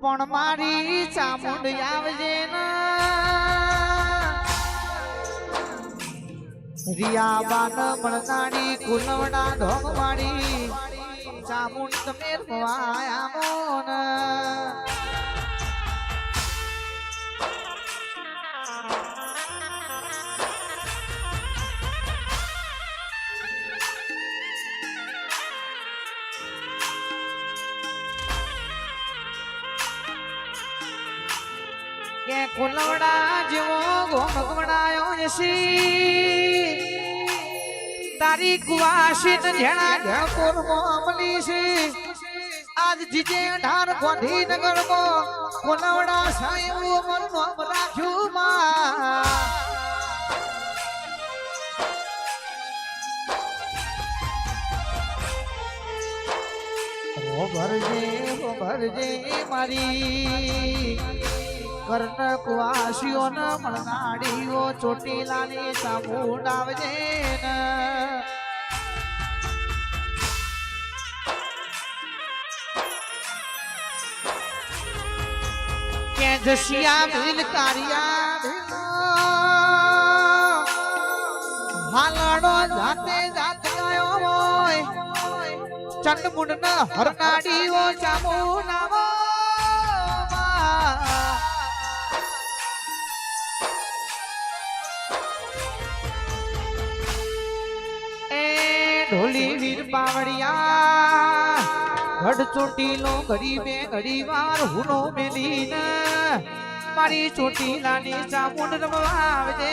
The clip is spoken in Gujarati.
પણ મારી ચામુંડ આવજે રિયા બાન મળનાડી કુલવડા ઢોંગ માડી ચામુંડ તમે રમવાયા મોન કે કુલવડા જેવો ગોમગવડાયો જશી તારી કુવાસી જેણા જળપુર મોમલી છે આજ જીજે ઢાર ગાંધીનગર માં કુલવડા સાહેબ મન નામ રાખ્યું માં ભરજે મારી કર્ણ કુવાસીઓ ન મળનાડીઓ ચોટીલાની ચામુંડ આવજે ને કે જશિયા ભીલ કારિયા હાલડો જાતે જાત ગયો હોય ચંડમુંડ ન હરનાડીઓ ચામુંડ આવો ઢોલી વીર પાવડિયા ઘડ ચોટીલો ગરીબે ઘડી વાર હુનો મેલીન મારી ચોટીલાની ચામુંડ રમવા આવજે